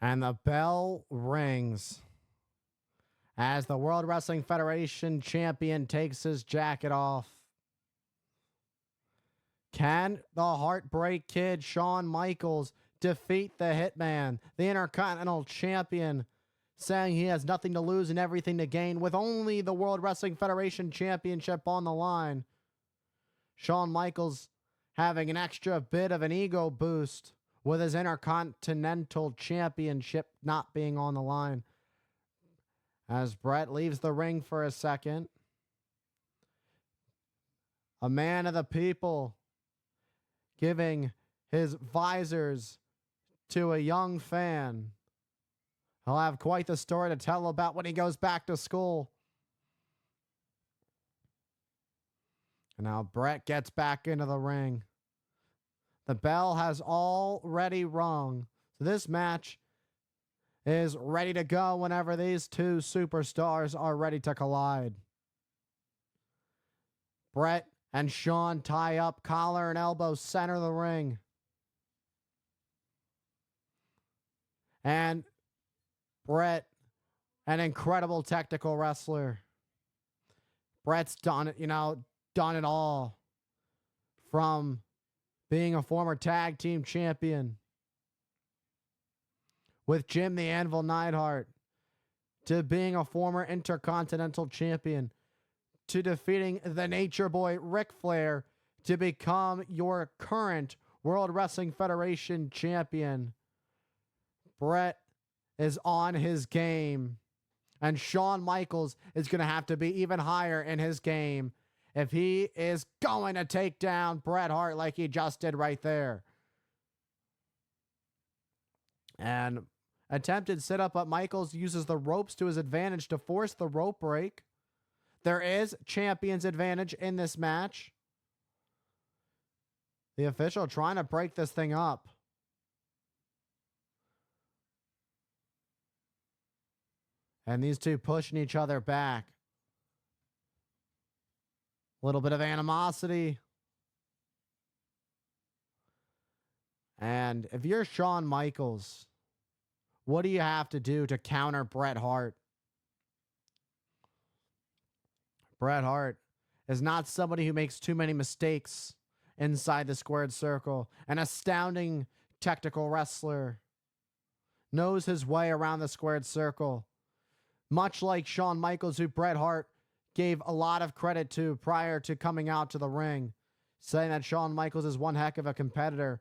And the bell rings as the World Wrestling Federation champion takes his jacket off. Can the Heartbreak Kid, Shawn Michaels, defeat the Hitman, the Intercontinental Champion, saying he has nothing to lose and everything to gain with only the World Wrestling Federation Championship on the line? Shawn Michaels having an extra bit of an ego boost with his Intercontinental Championship not being on the line. As Bret leaves the ring for a second, a man of the people giving his visors to a young fan. He'll have quite the story to tell about when he goes back to school. And now Bret gets back into the ring. The bell has already rung. So this match is ready to go whenever these two superstars are ready to collide. Bret and Shawn tie up, collar and elbow, center the ring. And Bret, an incredible technical wrestler. Bret's done it, done it all. From being a former tag team champion with Jim the Anvil Neidhart, to being a former Intercontinental Champion, to defeating the Nature Boy Ric Flair to become your current World Wrestling Federation champion. Bret is on his game, and Shawn Michaels is going to have to be even higher in his game if he is going to take down Bret Hart like he just did right there. And attempted sit up, but Michaels uses the ropes to his advantage to force the rope break. There is champion's advantage in this match. The official trying to break this thing up. And these two pushing each other back. A little bit of animosity. And if you're Shawn Michaels, what do you have to do to counter Bret Hart? Bret Hart is not somebody who makes too many mistakes inside the squared circle. An astounding technical wrestler. Knows his way around the squared circle. Much like Shawn Michaels, who Bret Hart gave a lot of credit to prior to coming out to the ring, saying that Shawn Michaels is one heck of a competitor.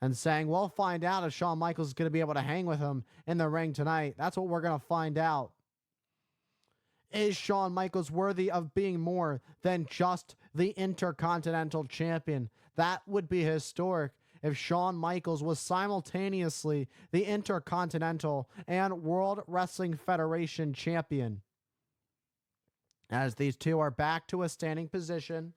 And saying, we'll find out if Shawn Michaels is going to be able to hang with him in the ring tonight. That's what we're going to find out. Is Shawn Michaels worthy of being more than just the Intercontinental Champion? That would be historic if Shawn Michaels was simultaneously the Intercontinental and World Wrestling Federation Champion. As these two are back to a standing position,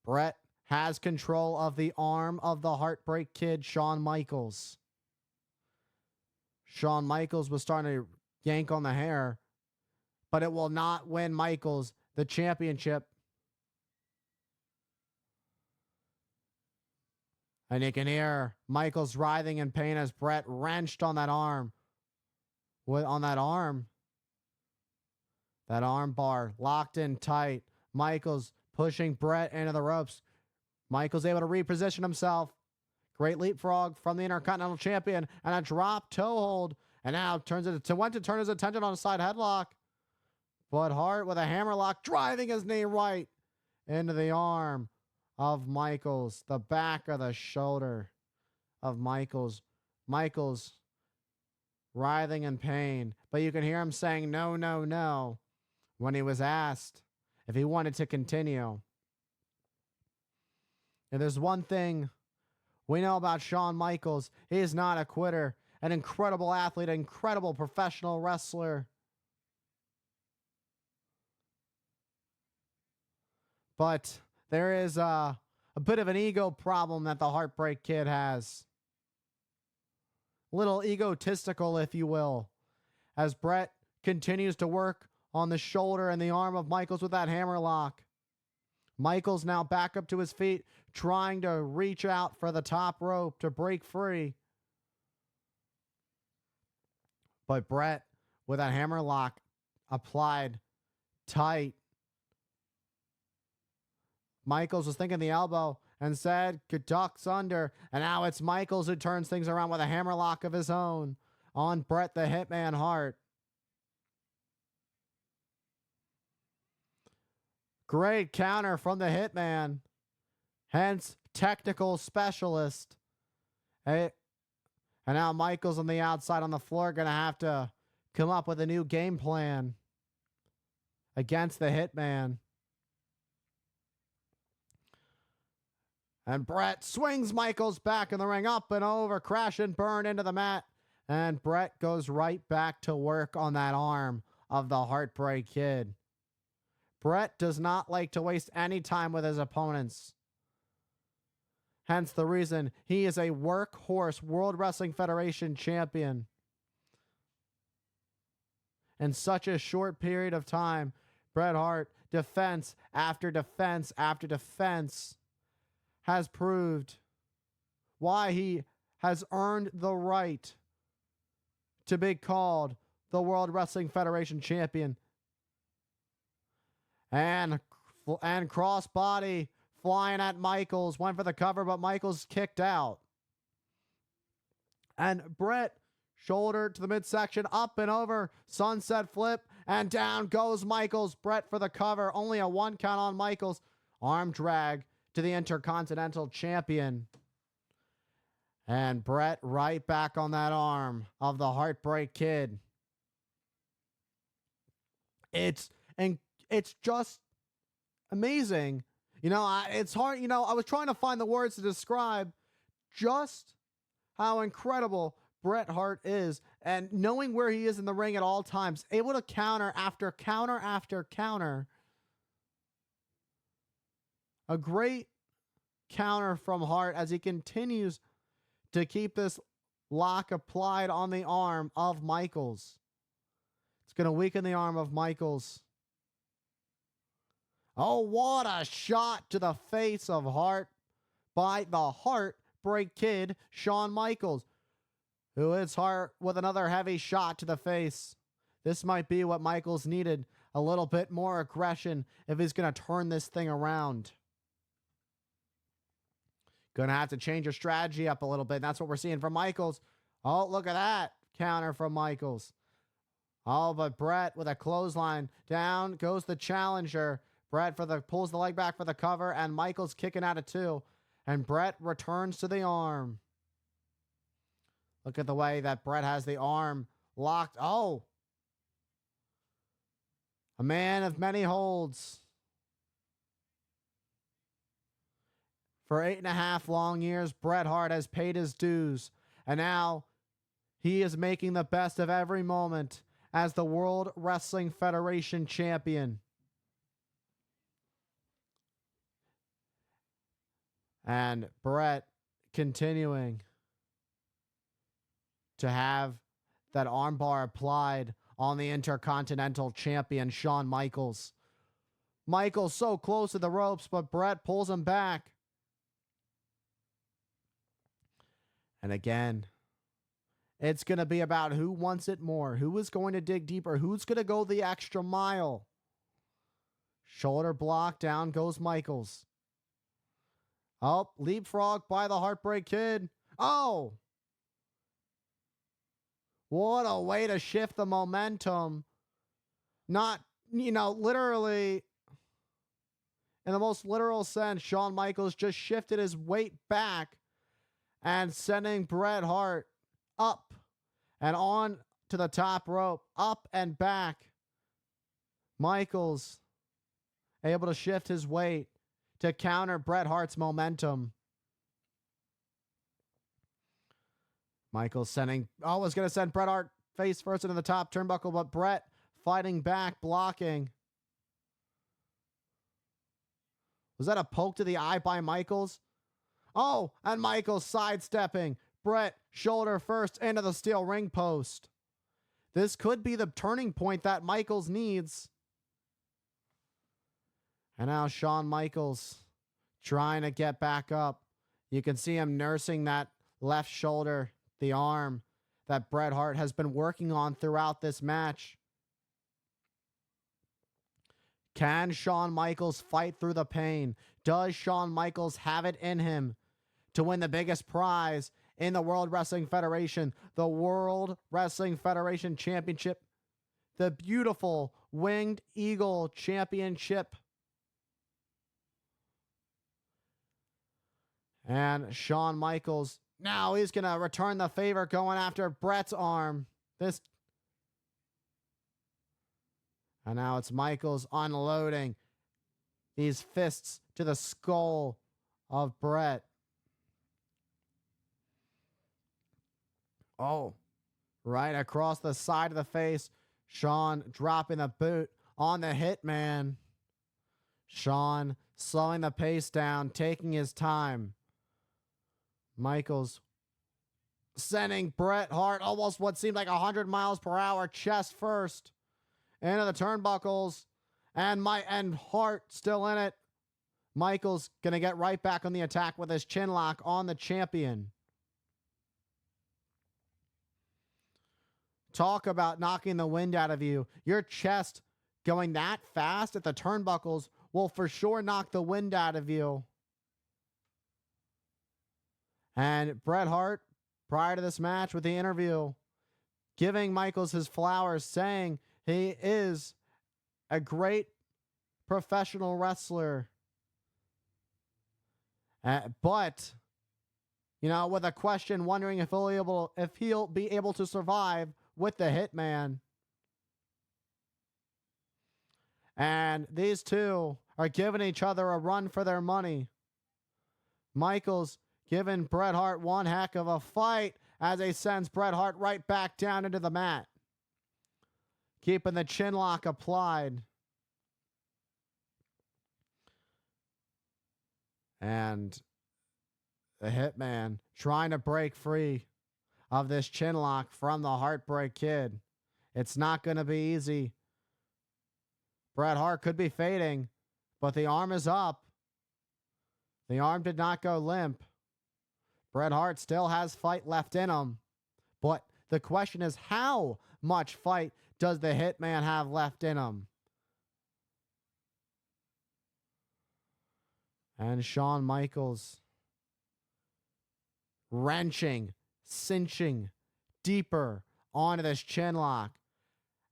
Bret has control of the arm of the Heartbreak Kid, Shawn Michaels. Shawn Michaels was starting to yank on the hair, but it will not win Michaels the championship. And you can hear Michaels writhing in pain as Bret wrenched on that arm. That arm bar locked in tight. Michaels pushing Bret into the ropes. Michaels able to reposition himself. Great leapfrog from the Intercontinental Champion and a drop toe hold. And now went to turn his attention on a side headlock. But Hart with a hammerlock driving his knee right into the arm of Michaels. The back of the shoulder of Michaels. Michaels writhing in pain. But you can hear him saying no, no, no when he was asked if he wanted to continue. And there's one thing we know about Shawn Michaels. He is not a quitter. An incredible athlete, an incredible professional wrestler. But there is a bit of an ego problem that the Heartbreak Kid has. A little egotistical, if you will. As Bret continues to work on the shoulder and the arm of Michaels with that hammerlock. Michaels now back up to his feet, trying to reach out for the top rope to break free. But Bret, with a hammerlock applied tight, Michaels was thinking the elbow and said, ducks under. And now it's Michaels who turns things around with a hammerlock of his own on Bret the Hitman Hart. Great counter from the Hitman. Hence, technical specialist. Hey, and now Michaels on the outside on the floor going to have to come up with a new game plan against the Hitman. And Bret swings Michaels back in the ring, up and over, crash and burn into the mat. And Bret goes right back to work on that arm of the Heartbreak Kid. Bret does not like to waste any time with his opponents. Hence the reason he is a workhorse World Wrestling Federation champion. In such a short period of time, Bret Hart, defense after defense after defense, has proved why he has earned the right to be called the World Wrestling Federation champion. And crossbody flying at Michaels, went for the cover, but Michaels kicked out. And Bret, shoulder to the midsection, up and over, sunset flip, and down goes Michaels. Bret for the cover, only a 1 count on Michaels. Arm drag to the Intercontinental Champion. And Bret right back on that arm of the Heartbreak Kid. It's just amazing. It's hard. I was trying to find the words to describe just how incredible Bret Hart is, and knowing where he is in the ring at all times, able to counter after counter after counter. A great counter from Hart as he continues to keep this lock applied on the arm of Michaels. It's going to weaken the arm of Michaels. Oh, what a shot to the face of Hart by the Heartbreak Kid, Shawn Michaels, who hits Hart with another heavy shot to the face. This might be what Michaels needed, a little bit more aggression if he's going to turn this thing around. Going to have to change your strategy up a little bit. That's what we're seeing from Michaels. Oh, look at that counter from Michaels. Oh, but Bret with a clothesline. Down goes the challenger. Bret pulls the leg back for the cover, and Michaels kicking out of 2. And Bret returns to the arm. Look at the way that Bret has the arm locked. Oh! A man of many holds. For 8.5 long years, Bret Hart has paid his dues. And now he is making the best of every moment as the World Wrestling Federation champion. And Bret continuing to have that armbar applied on the Intercontinental Champion, Shawn Michaels. Michaels so close to the ropes, but Bret pulls him back. And again, it's going to be about who wants it more, who is going to dig deeper, who's going to go the extra mile. Shoulder block, down goes Michaels. Oh, leapfrog by the Heartbreak Kid. Oh! What a way to shift the momentum. Not, literally, in the most literal sense, Shawn Michaels just shifted his weight back and sending Bret Hart up and on to the top rope, up and back. Michaels able to shift his weight to counter Bret Hart's momentum. Michaels was going to send Bret Hart face first into the top turnbuckle, but Bret fighting back, blocking. Was that a poke to the eye by Michaels? Oh, and Michaels sidestepping. Bret, shoulder first into the steel ring post. This could be the turning point that Michaels needs. And now Shawn Michaels trying to get back up. You can see him nursing that left shoulder, the arm that Bret Hart has been working on throughout this match. Can Shawn Michaels fight through the pain? Does Shawn Michaels have it in him to win the biggest prize in the World Wrestling Federation, the World Wrestling Federation Championship, the beautiful Winged Eagle Championship? And Shawn Michaels, now he's going to return the favor, going after Bret's arm. And now it's Michaels unloading these fists to the skull of Bret. Oh, right across the side of the face. Shawn dropping the boot on the Hitman. Shawn slowing the pace down, taking his time. Michaels sending Bret Hart almost what seemed like 100 miles per hour, chest first, into the turnbuckles, and Hart still in it. Michaels gonna get right back on the attack with his chin lock on the champion. Talk about knocking the wind out of you. Your chest going that fast at the turnbuckles will for sure knock the wind out of you. And Bret Hart, prior to this match with the interview, giving Michaels his flowers, saying he is a great professional wrestler. But, with a question wondering if he'll be able to survive with the Hitman. And these two are giving each other a run for their money. Michaels giving Bret Hart one heck of a fight as he sends Bret Hart right back down into the mat. Keeping the chin lock applied. And the Hitman trying to break free of this chin lock from the Heartbreak Kid. It's not going to be easy. Bret Hart could be fading, but the arm is up. The arm did not go limp. Bret Hart still has fight left in him. But the question is, how much fight does the Hitman have left in him? And Shawn Michaels wrenching, cinching deeper onto this chin lock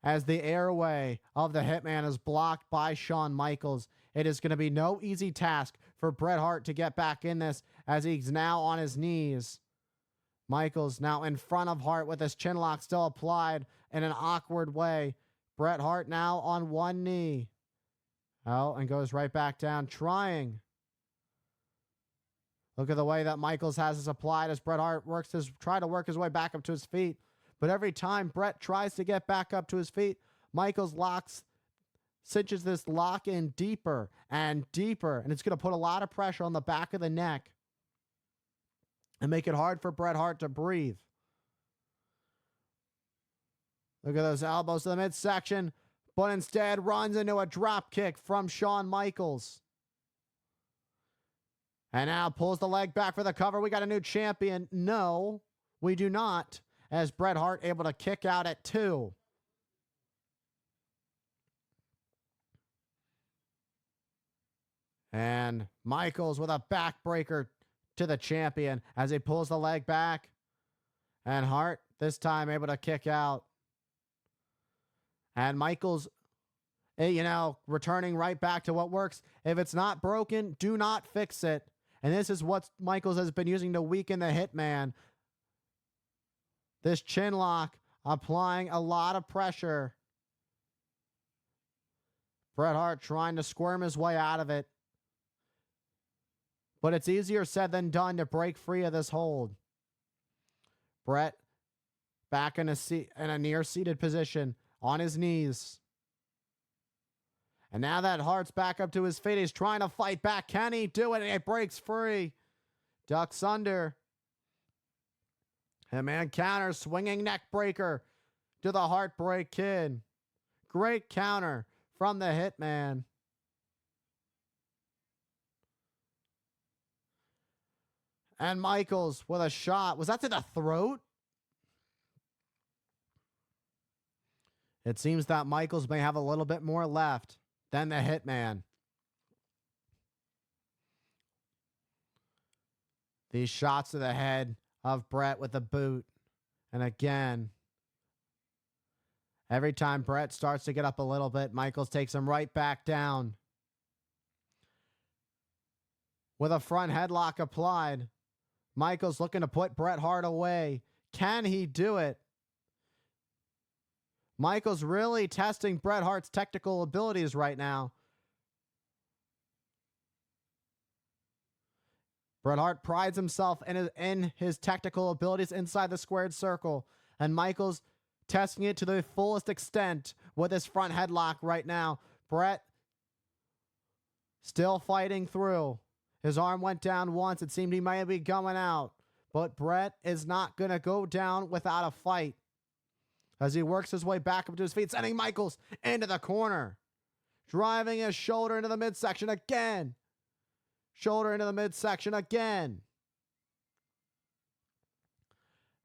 as the airway of the Hitman is blocked by Shawn Michaels. It is going to be no easy task for Bret Hart to get back in this as he's now on his knees. Michaels now in front of Hart with his chin lock still applied in an awkward way. Bret Hart now on one knee. Oh, and goes right back down, trying. Look at the way that Michaels has this applied as Bret Hart try to work his way back up to his feet. But every time Bret tries to get back up to his feet, Michaels cinches this lock in deeper and deeper. And it's going to put a lot of pressure on the back of the neck and make it hard for Bret Hart to breathe. Look at those elbows to the midsection, but instead runs into a drop kick from Shawn Michaels. And now pulls the leg back for the cover. We got a new champion. No, we do not. As Bret Hart able to kick out at 2. And Michaels with a backbreaker to the champion as he pulls the leg back. And Hart this time able to kick out. And Michaels, returning right back to what works. If it's not broken, do not fix it. And this is what Michaels has been using to weaken the Hitman. This chin lock applying a lot of pressure. Bret Hart trying to squirm his way out of it. But it's easier said than done to break free of this hold. Bret back in a near-seated position on his knees. And now that Hart's back up to his feet, he's trying to fight back. Can he do it? And it breaks free. Ducks under. Hitman counter, swinging neck breaker to the Heartbreak Kid. Great counter from the Hitman. And Michaels with a shot. Was that to the throat? It seems that Michaels may have a little bit more left than the Hitman. These shots to the head of Bret with the boot. And again, every time Bret starts to get up a little bit, Michaels takes him right back down. With a front headlock applied, Michaels looking to put Bret Hart away. Can he do it? Michaels really testing Bret Hart's technical abilities right now. Bret Hart prides himself in his technical abilities inside the squared circle, and Michaels testing it to the fullest extent with his front headlock right now. Bret still fighting through. His arm went down once. It seemed he might be going out, but Bret is not going to go down without a fight as he works his way back up to his feet, sending Michaels into the corner, driving his shoulder into the midsection again. Shoulder into the midsection again.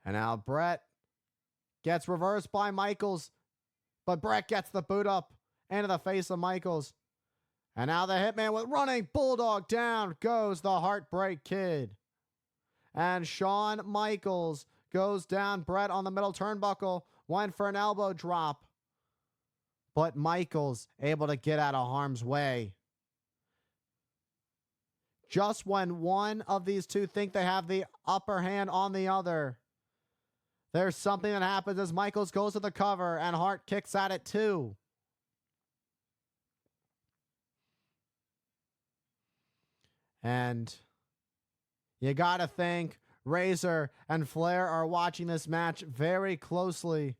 And now Bret gets reversed by Michaels, but Bret gets the boot up into the face of Michaels. And now the Hitman with running bulldog, down goes the Heartbreak Kid. And Shawn Michaels goes down. Bret on the middle turnbuckle, went for an elbow drop, but Michaels able to get out of harm's way. Just when one of these two think they have the upper hand on the other, there's something that happens as Michaels goes to the cover and Hart kicks at it too. And you gotta think Razor and Flair are watching this match very closely.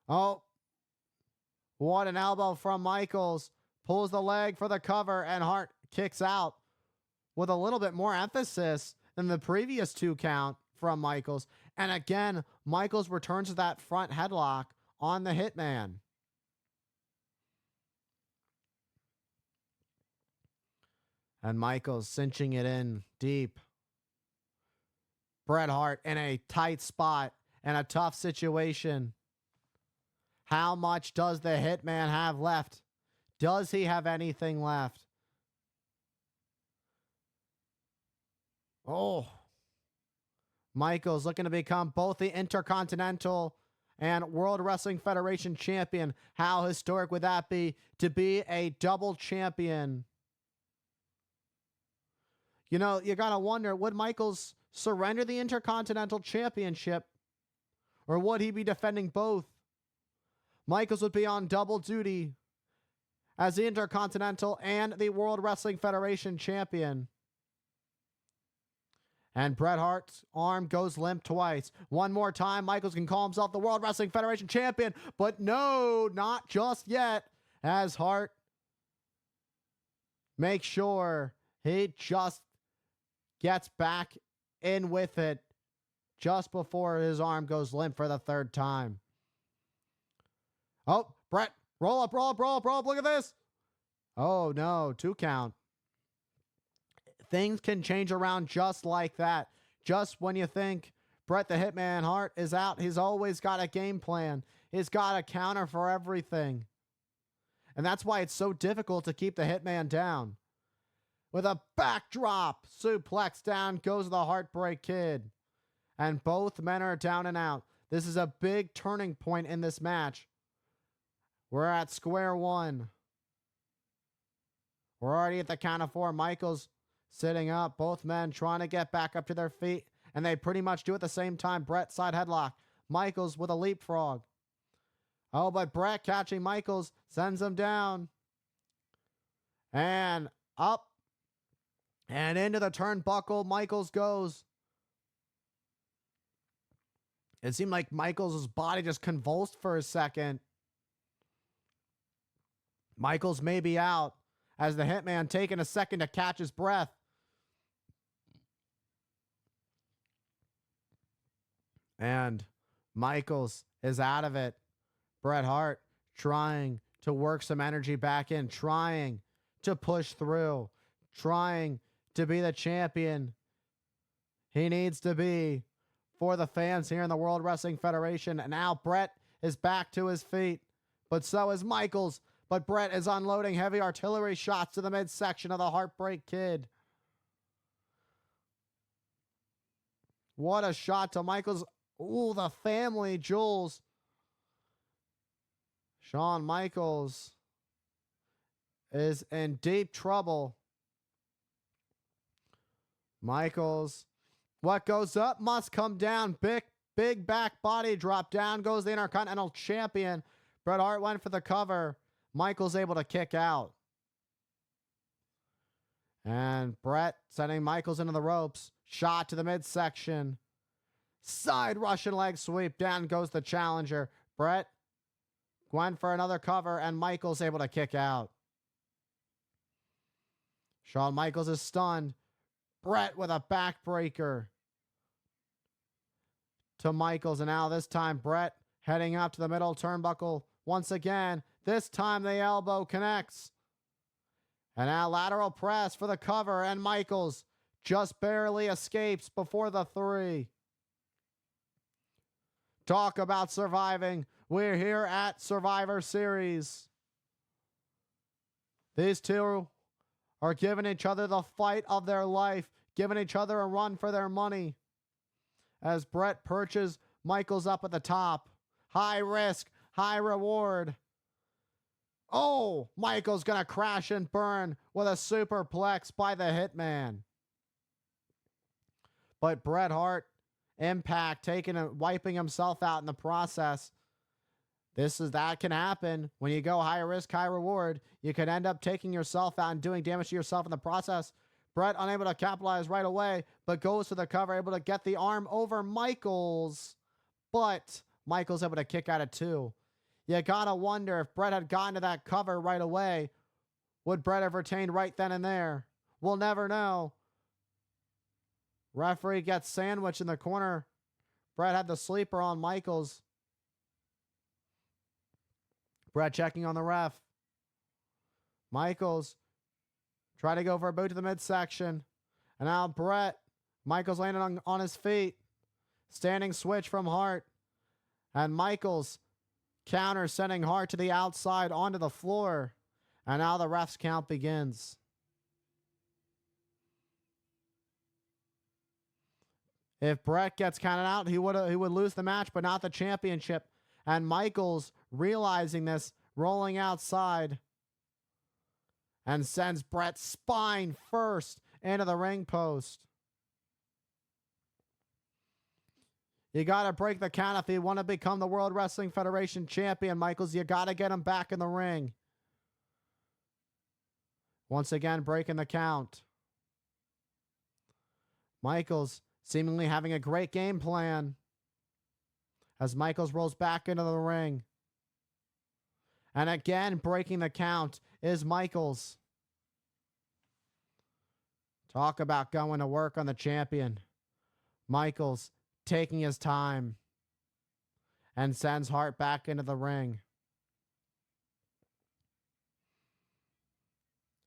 Oh, what an elbow from Michaels. Pulls the leg for the cover and Hart kicks out with a little bit more emphasis than the previous 2 count from Michaels. And again, Michaels returns to that front headlock on the Hitman. And Michaels cinching it in deep. Bret Hart in a tight spot and a tough situation. How much does the Hitman have left? Does he have anything left? Oh, Michaels looking to become both the Intercontinental and World Wrestling Federation champion. How historic would that be to be a double champion? You know, you got to wonder, would Michaels surrender the Intercontinental Championship, or would he be defending both? Michaels would be on double duty as the Intercontinental and the World Wrestling Federation champion. And Bret Hart's arm goes limp twice. One more time, Michaels can call himself the World Wrestling Federation champion, but no, not just yet, as Hart makes sure he just gets back in with it just before his arm goes limp for the 3rd time. Oh, Bret, roll up, roll up, roll up, roll up, look at this. Oh no, 2 count. Things can change around just like that. Just when you think Bret the Hitman Hart is out, he's always got a game plan. He's got a counter for everything. And that's why it's so difficult to keep the Hitman down. With a backdrop suplex, down goes the Heartbreak Kid. And both men are down and out. This is a big turning point in this match. We're at square one. We're already at the count of 4. Michaels sitting up, both men trying to get back up to their feet, and they pretty much do at the same time. Bret side headlock. Michaels with a leapfrog. Oh, but Bret catching Michaels sends him down. And up. And into the turnbuckle, Michaels goes. It seemed like Michaels' body just convulsed for a second. Michaels may be out as the Hitman taking a second to catch his breath. And Michaels is out of it. Bret Hart trying to work some energy back in, trying to push through, trying to be the champion, he needs to be for the fans here in the World Wrestling Federation. And now Bret is back to his feet, but so is Michaels. But Bret is unloading heavy artillery shots to the midsection of the Heartbreak Kid. What a shot to Michaels. Ooh, the family jewels. Shawn Michaels is in deep trouble. Michaels, what goes up must come down. Big back body drop. Down goes the Intercontinental Champion. Bret Hart went for the cover. Michaels able to kick out. And Bret sending Michaels into the ropes. Shot to the midsection. Side Russian leg sweep. Down goes the challenger. Bret went for another cover, and Michaels able to kick out. Shawn Michaels is stunned. Bret with a backbreaker to Michaels. And now this time Bret heading up to the middle turnbuckle once again. This time the elbow connects. And now lateral press for the cover, and Michaels just barely escapes before the 3. Talk about surviving. We're here at Survivor Series. These two are giving each other the fight of their life, giving each other a run for their money. As Bret perches Michaels up at the top. High risk, high reward. Oh, Michaels gonna crash and burn with a superplex by the Hitman. But Bret Hart, Impact, wiping himself out in the process. That can happen when you go high risk, high reward. You could end up taking yourself out and doing damage to yourself in the process. Bret unable to capitalize right away, but goes to the cover, able to get the arm over Michaels. But Michaels able to kick out at 2. You gotta wonder if Bret had gotten to that cover right away, would Bret have retained right then and there? We'll never know. Referee gets sandwiched in the corner. Bret had the sleeper on Michaels. Bret checking on the ref. Michaels try to go for a boot to the midsection. And now Bret. Michaels landing on his feet. Standing switch from Hart. And Michaels counter, sending Hart to the outside onto the floor. And now the ref's count begins. If Bret gets counted out, he would lose the match, but not the championship. And Michaels, realizing this, rolling outside and sends Bret spine first into the ring post. You got to break the count if you want to become the World Wrestling Federation champion, Michaels. You got to get him back in the ring. Once again, breaking the count. Michaels seemingly having a great game plan as Michaels rolls back into the ring. And again, breaking the count is Michaels. Talk about going to work on the champion. Michaels taking his time and sends Hart back into the ring.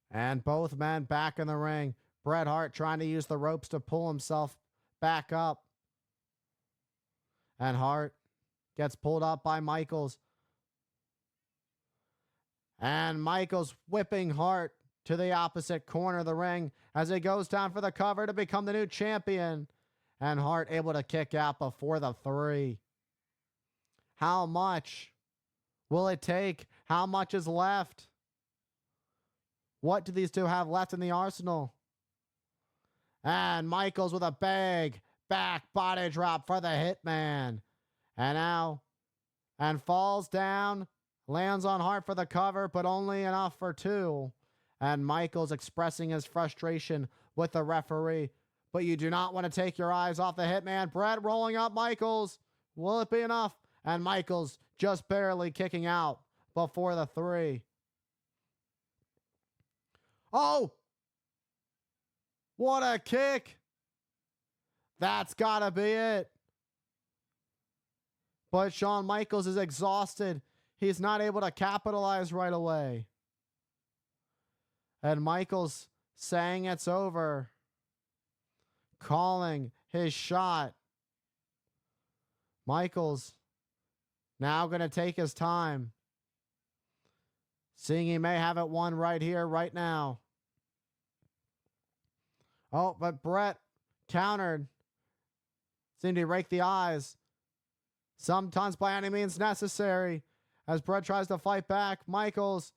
And both men back in the ring. Bret Hart trying to use the ropes to pull himself back up. And Hart gets pulled up by Michaels. And Michaels whipping Hart to the opposite corner of the ring as he goes down for the cover to become the new champion. And Hart able to kick out before the 3. How much will it take? How much is left? What do these two have left in the arsenal? And Michaels with a big back body drop for the Hitman. And now, and falls down, lands on Hart for the cover, but only enough for 2. And Michaels expressing his frustration with the referee. But you do not want to take your eyes off the Hitman. Bret rolling up Michaels. Will it be enough? And Michaels just barely kicking out before the 3. Oh! What a kick! That's gotta be it. But Shawn Michaels is exhausted. He's not able to capitalize right away. And Michaels saying it's over. Calling his shot. Michaels now going to take his time, seeing he may have it won right here, right now. Oh, but Bret countered. Seemed to rake the eyes. Sometimes by any means necessary. As Bret tries to fight back, Michaels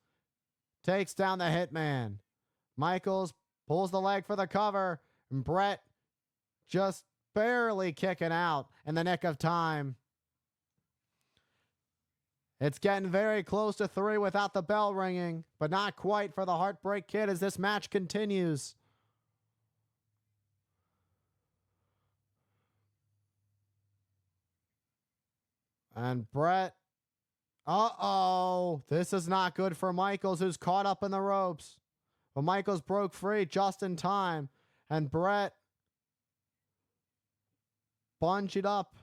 takes down the Hitman. Michaels pulls the leg for the cover, and Bret just barely kicking out in the nick of time. It's getting very close to 3 without the bell ringing, but not quite for the Heartbreak Kid as this match continues. And Bret, this is not good for Michaels, who's caught up in the ropes. But Michaels broke free just in time, and Bret bunched up,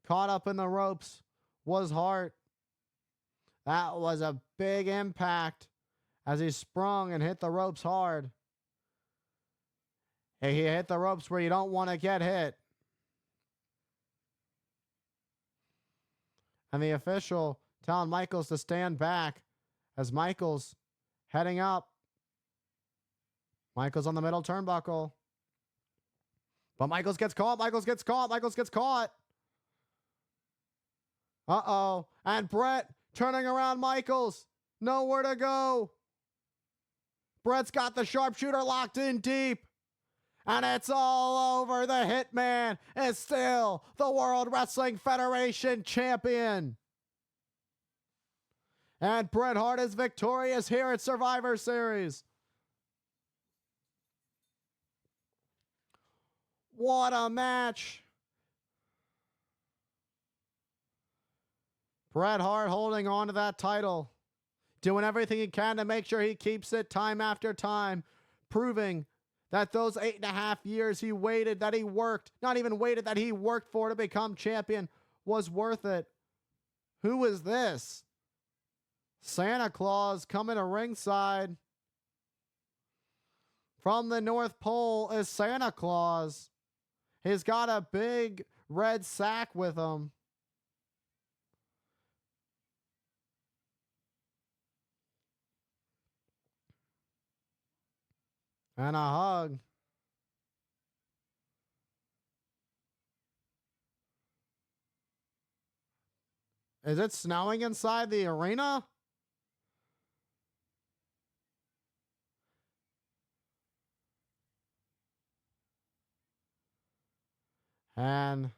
caught up in the ropes, was Hart. That was a big impact as he sprung and hit the ropes hard. He hit the ropes where you don't want to get hit. And the official telling Michaels to stand back as Michaels heading up. Michaels on the middle turnbuckle. But Michaels gets caught. Michaels gets caught. Michaels gets caught. And Bret turning around Michaels. Nowhere to go. Bret's got the sharpshooter locked in deep. And it's all over. The Hitman is still the World Wrestling Federation champion. And Bret Hart is victorious here at Survivor Series. What a match. Bret Hart holding on to that title. Doing everything he can to make sure he keeps it time after time. Proving that those 8.5 years he waited, that he worked, not even waited, that he worked for to become champion was worth it. Who is this? Santa Claus coming to ringside. From the North Pole is Santa Claus. He's got a big red sack with him. And a hug. Is it snowing inside the arena? And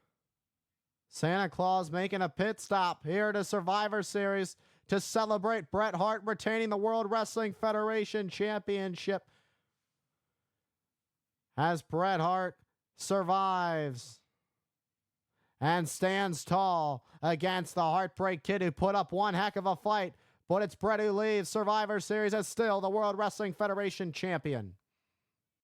Santa Claus making a pit stop here to Survivor Series to celebrate Bret Hart retaining the World Wrestling Federation Championship. As Bret Hart survives and stands tall against the Heartbreak Kid, who put up one heck of a fight. But it's Bret who leaves Survivor Series as still the World Wrestling Federation champion.